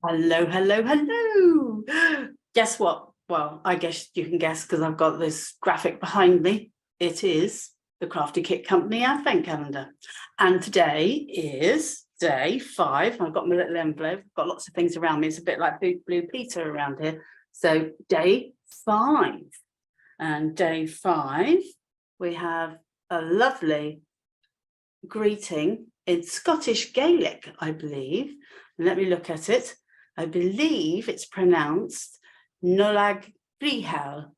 Hello, hello, hello. Guess what? Well, I guess you can guess because I've got this graphic behind me. It is the Crafty Kit Company Advent Calendar. And today is day 5. I've got my little envelope. I've got lots of things around me. It's a bit like Blue Peter around here. So day 5. And day 5, we have a lovely greeting in Scottish Gaelic, I believe. And let me look at it. I believe it's pronounced Nolag Crihel.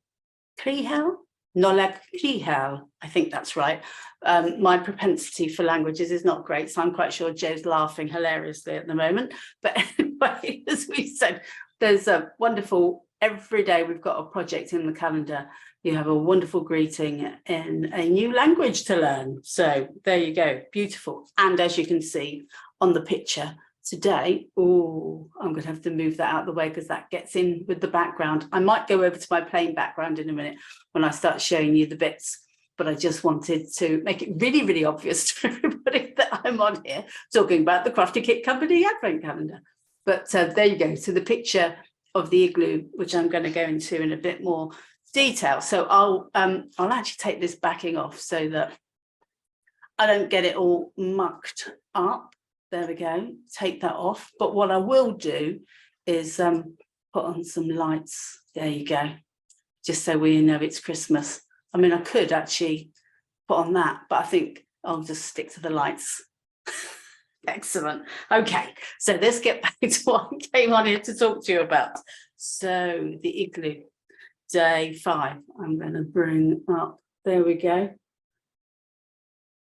Crihel? Nolag Crihel. I think that's right. My propensity for languages is not great, so I'm quite sure Joe's laughing hilariously at the moment. But anyway, as we said, there's a wonderful, every day we've got a project in the calendar. You have a wonderful greeting in a new language to learn. So there you go, beautiful. And as you can see on the picture, today, I'm going to have to move that out of the way because that gets in with the background. I might go over to my plain background in a minute when I start showing you the bits, but I just wanted to make it really, really obvious to everybody that I'm on here talking about the Crafty Kit Company Advent Calendar. But there you go. So the picture of the igloo, which I'm going to go into in a bit more detail. So I'll actually take this backing off so that I don't get it all mucked up. There we go, take that off. But what I will do is put on some lights. There you go, just so we know it's Christmas. I mean, I could actually put on that, but I think I'll just stick to the lights. Excellent. Okay, so let's get back to what I came on here to talk to you about. So the igloo, day 5, I'm going to bring up, there we go.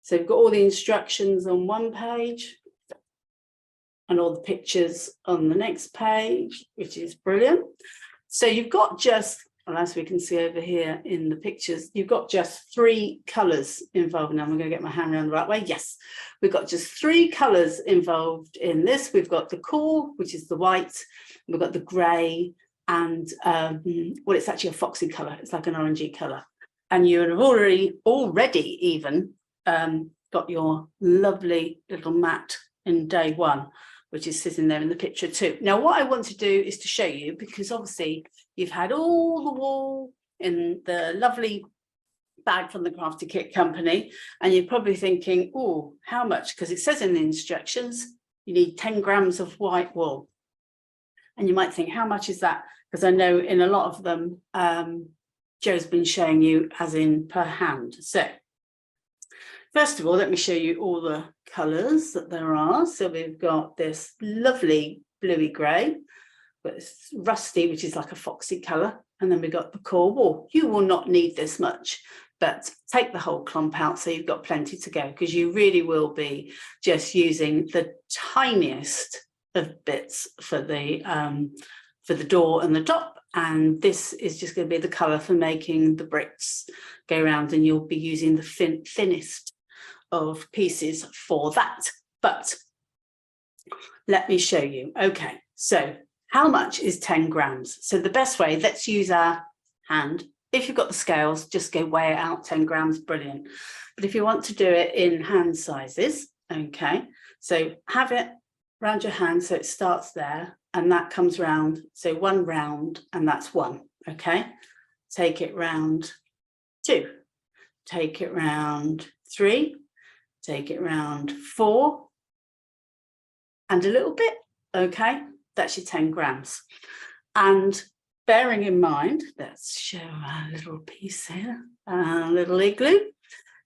So we've got all the instructions on one page and all the pictures on the next page, which is brilliant. So you've got just, well, as we can see over here in the pictures, you've got just 3 colours involved. Now I'm going to get my hand around the right way. Yes, we've got just 3 colours involved in this. We've got the core, which is the white, we've got the grey, and well, it's actually a foxy colour. It's like an orangey colour. And you have already even got your lovely little mat in day 1, which is sitting there in the picture too. Now, what I want to do is to show you, because obviously you've had all the wool in the lovely bag from the Crafty Kit Company, and you're probably thinking, oh, how much? Because it says in the instructions, you need 10 grams of white wool. And you might think, how much is that? Because I know in a lot of them, Joe's been showing you as in per hand. So first of all, let me show you all the colours that there are. So we've got this lovely bluey grey, but it's rusty, which is like a foxy colour. And then we've got the core wool. You will not need this much, but take the whole clump out so you've got plenty to go, because you really will be just using the tiniest of bits for the door and the top. And this is just going to be the colour for making the bricks go around, and you'll be using the thinnest of pieces for that. But let me show you. Okay, so how much is 10 grams? So the best way, let's use our hand. If you've got the scales, just go weigh it out. 10 grams, brilliant. But if you want to do it in hand sizes, okay, so have it around your hand so it starts there and that comes round. So 1 round, and that's 1, okay? Take it round 2, take it round 3, take it round 4, and a little bit, okay? That's your 10 grams. And bearing in mind, let's show a little piece here, a little igloo.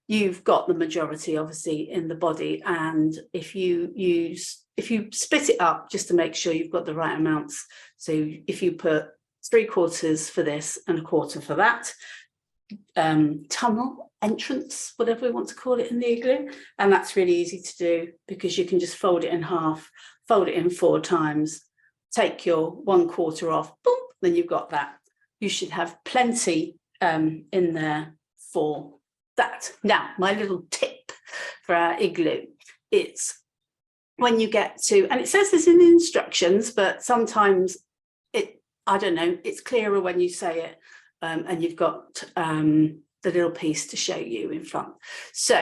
You've got the majority, obviously, in the body. And if you split it up just to make sure you've got the right amounts. So if you put 3/4 for this and 1/4 for that, tunnel, entrance, whatever we want to call it in the igloo, and that's really easy to do because you can just fold it in half, fold it in 4 times, take your 1/4 off, boom, then you've got that. You should have plenty in there for that. Now, my little tip for our igloo, it's when you get to, and it says this in the instructions, but sometimes I don't know, it's clearer when you say it, and you've got the little piece to show you in front. So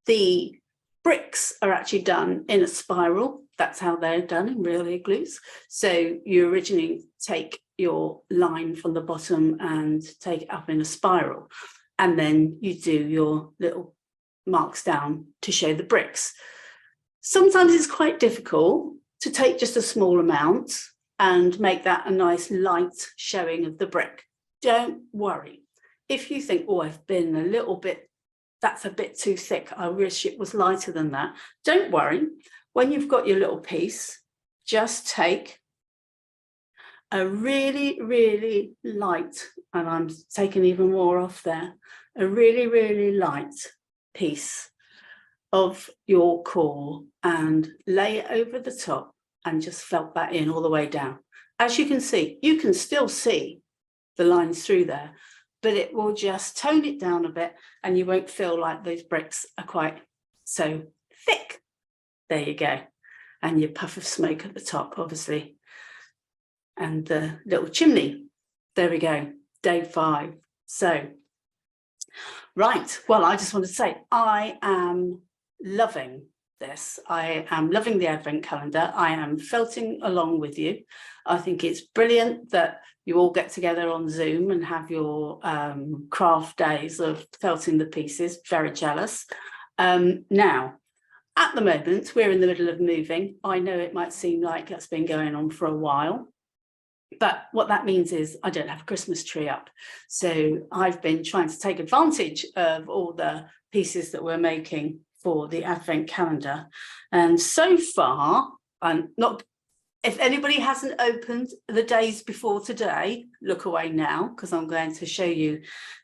the bricks are actually done in a spiral. That's how they're done in real igloos. So you originally take your line from the bottom and take it up in a spiral, and then you do your little marks down to show the bricks. Sometimes it's quite difficult to take just a small amount and make that a nice light showing of the brick. Don't worry. If you think, oh, I've been a little bit, that's a bit too thick, I wish it was lighter than that. Don't worry. When you've got your little piece, just take a really, really light, and I'm taking even more off there, a really, really light piece of your core and lay it over the top and just felt that in all the way down. As you can see, you can still see the lines through there, but it will just tone it down a bit and you won't feel like those bricks are quite so thick. There you go. And your puff of smoke at the top, obviously. And the little chimney. There we go. Day 5. So, right. Well, I just want to say I am loving this. I am loving the advent calendar. I am felting along with you. I think it's brilliant that you all get together on Zoom and have your craft days of felting the pieces. Very jealous. Now, at the moment, we're in the middle of moving. I know it might seem like that's been going on for a while, but what that means is I don't have a Christmas tree up. So I've been trying to take advantage of all the pieces that we're making for the advent calendar. And so far, I'm not, if anybody hasn't opened the days before today, look away now, because I'm going to show you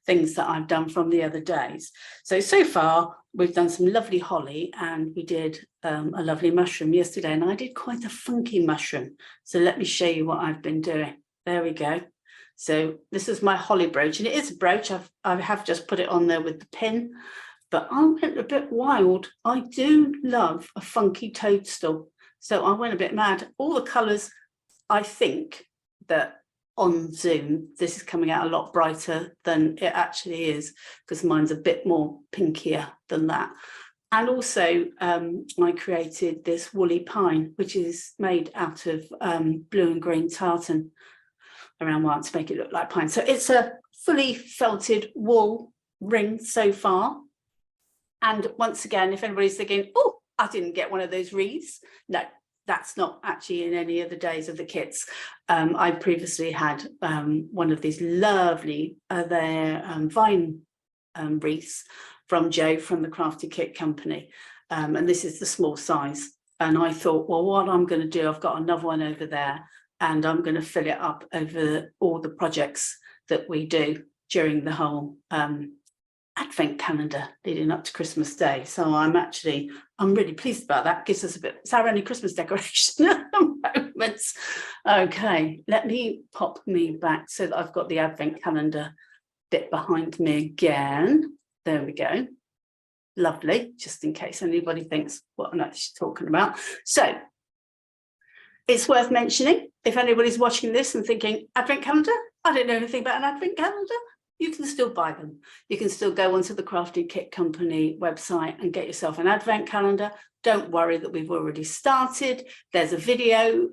things that I've done from the other days. So far, we've done some lovely holly, and we did a lovely mushroom yesterday, and I did quite a funky mushroom. So let me show you what I've been doing. There we go. So this is my holly brooch, and it is a brooch. I have just put it on there with the pin, but I went a bit wild. I do love a funky toadstool. So I went a bit mad. All the colours, I think that on Zoom, this is coming out a lot brighter than it actually is, because mine's a bit more pinkier than that. And also I created this woolly pine, which is made out of blue and green tartan around one to make it look like pine. So it's a fully felted wool ring so far. And once again, if anybody's thinking, oh, I didn't get one of those wreaths. No, that's not actually in any of the days of the kits. I previously had one of these lovely vine wreaths from Joe from the Crafty Kit Company. And this is the small size. And I thought, well, what I'm going to do, I've got another one over there, and I'm going to fill it up over all the projects that we do during the whole advent calendar leading up to Christmas Day. So I'm really pleased about that. Gives us a bit, it's our only Christmas decoration at the moment. Okay, let me pop me back so that I've got the advent calendar bit behind me again. There we go. Lovely, just in case anybody thinks what I'm actually talking about. So it's worth mentioning, if anybody's watching this and thinking, advent calendar? I don't know anything about an advent calendar. You can still buy them. You can still go onto the Crafty Kit Company website and get yourself an advent calendar. Don't worry that we've already started. There's a video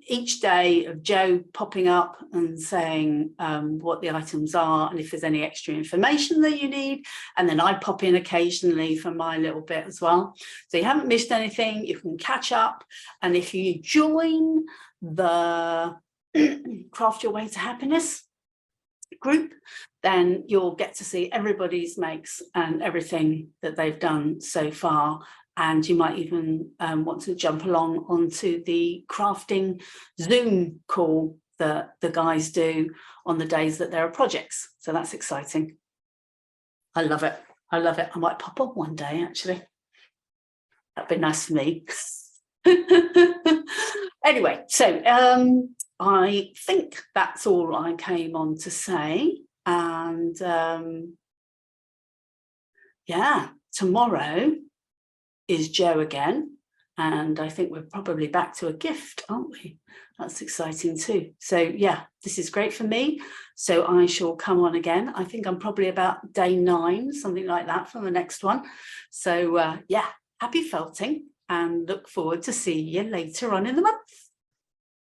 each day of Joe popping up and saying what the items are and if there's any extra information that you need. And then I pop in occasionally for my little bit as well. So you haven't missed anything. You can catch up. And if you join the Craft Your Way to Happiness group, then you'll get to see everybody's makes and everything that they've done so far. And you might even want to jump along onto the crafting Zoom call that the guys do on the days that there are projects. So that's exciting. I love it. I love it. I might pop up one day, actually. That'd be nice for me. Anyway, so I think that's all I came on to say. And yeah, tomorrow is Joe again. And I think we're probably back to a gift, aren't we? That's exciting too. So yeah, this is great for me. So I shall come on again. I think I'm probably about day 9, something like that, from the next one. So yeah, happy felting and look forward to seeing you later on in the month.